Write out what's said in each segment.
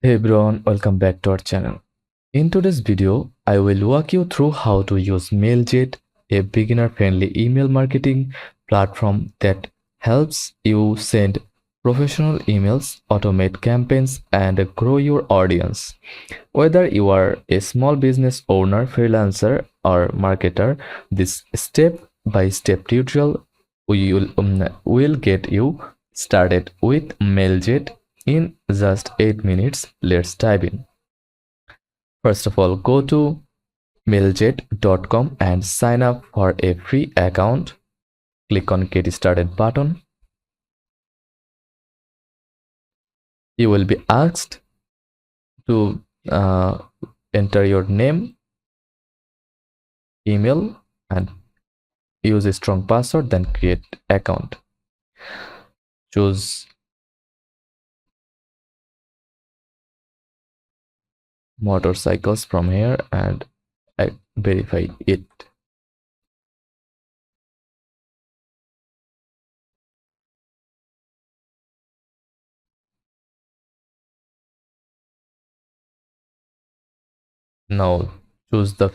Hey everyone, welcome back to our channel. In today's video, I will walk you through how to use Mailjet, a beginner-friendly email marketing platform that helps you send professional emails, automate campaigns, and grow your audience. Whether you are a small business owner, freelancer, or marketer, this step-by-step tutorial will get you started with Mailjet in just 8 minutes. Let's dive in. First of all, go to mailjet.com and sign up for a free account. Click on Get Started button. You will be asked to enter your name, email, and use a strong password, then create account. Choose motorcycles from here and verify it. Now choose the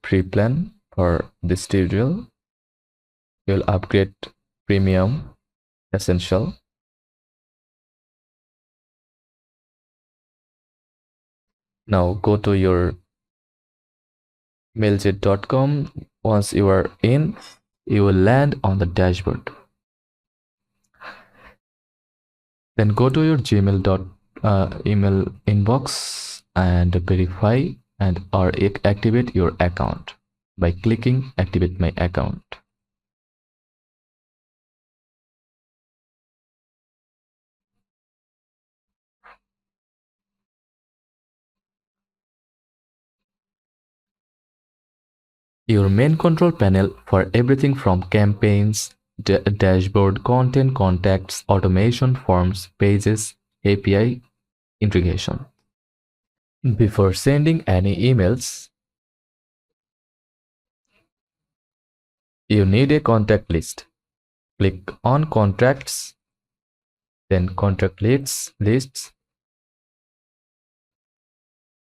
free plan for this tutorial. You'll upgrade premium, essential. Now go to your mailjet.com. Once you are in, you will land on the dashboard. Then go to your email inbox and verify and or activate your account by clicking activate my account. Your main control panel for everything from campaigns, dashboard, content, contacts, automation, forms, pages, API integration. Before sending any emails, you need a contact list. Click on contacts, then contact lists,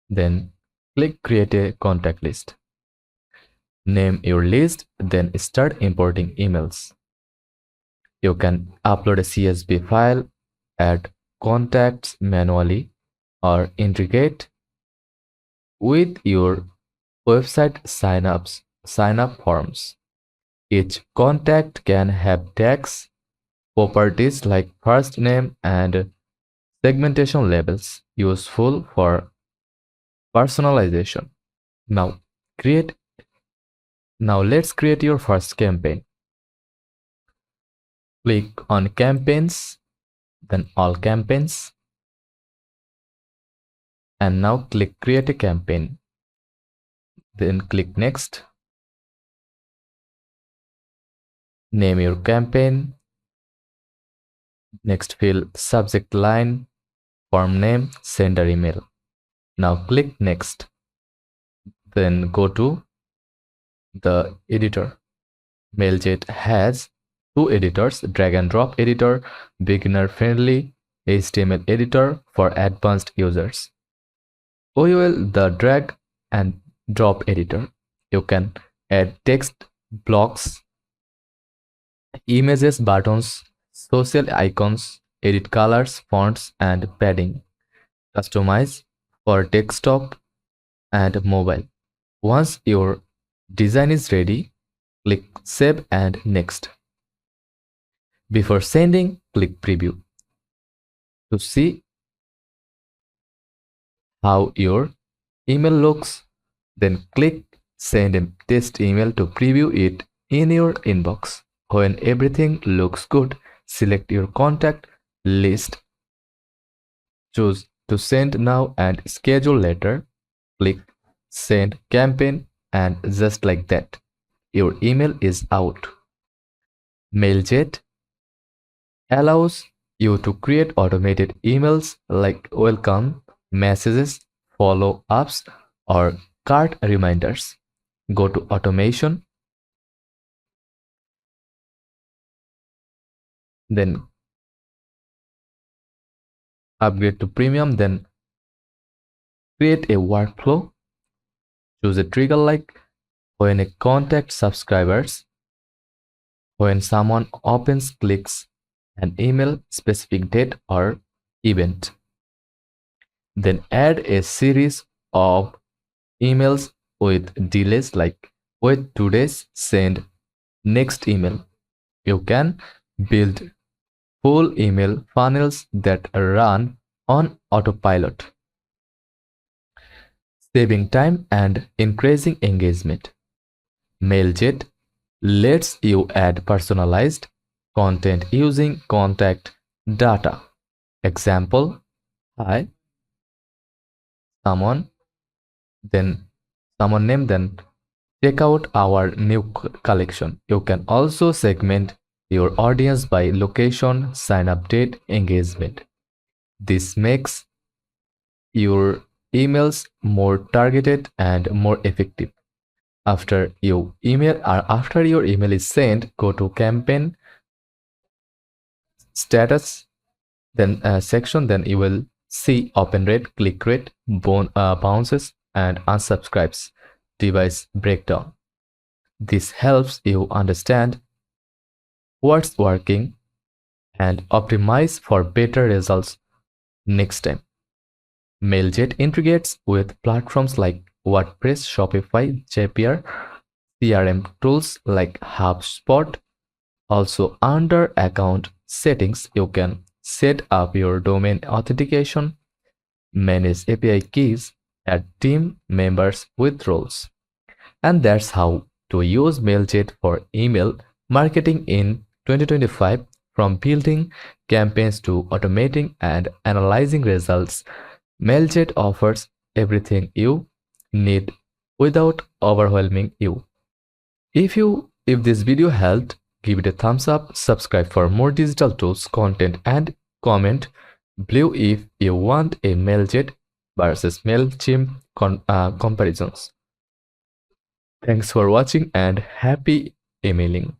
then click create a contact list. Name your list, then start importing emails. You can upload a CSV file, add contacts manually, or integrate with your website sign up forms. Each contact can have tags, properties like first name and segmentation labels useful for personalization. Now create now let's create your first campaign. Click on campaigns, then all campaigns, and now click create a campaign. Then click next. Name your campaign. Next fill subject line, form name, sender email. Now click next. Then go to the editor. Mailjet has two editors, drag and drop editor, beginner friendly, HTML editor for advanced users. OUL, the drag and drop editor. You can add text blocks, images, buttons, social icons, edit colors, fonts, and padding. Customize for desktop and mobile. Once your design is ready, click Save and Next. Before sending, click Preview to see how your email looks. Then click Send a test email to preview it in your inbox. When everything looks good, select your contact list. Choose to send now and schedule later. Click Send Campaign, and just like that, your email is out. Mailjet allows you to create automated emails like welcome messages, follow-ups, or cart reminders. Go to automation, then upgrade to premium, then Create a workflow. Choose a trigger like when a contact subscribers, when someone opens, clicks an email, specific date or event. Then add a series of emails with delays like wait 2 days, send next email. You can build full email funnels that run on autopilot, saving time and increasing engagement. Mailjet lets you add personalized content using contact data. Example, hi, someone, then someone name, then check out our new collection. You can also segment your audience by location, sign up date, engagement. This makes your emails more targeted and more effective. After your email is sent, go to campaign status, then section, then you will see open rate, click rate, bounces and unsubscribes, device breakdown. This helps you understand what's working and optimize for better results next time. Mailjet integrates with platforms like WordPress, Shopify, Zapier, CRM tools like HubSpot. Also, under account settings, you can set up your domain authentication, manage API keys, add team members with roles. And that's how to use Mailjet for email marketing in 2025, from building campaigns to automating and analyzing results. Mailjet offers everything you need without overwhelming you. If this video helped, give it a thumbs up, subscribe for more digital tools, content, and comment below if you want a Mailjet versus Mailchimp comparisons. Thanks for watching and happy emailing.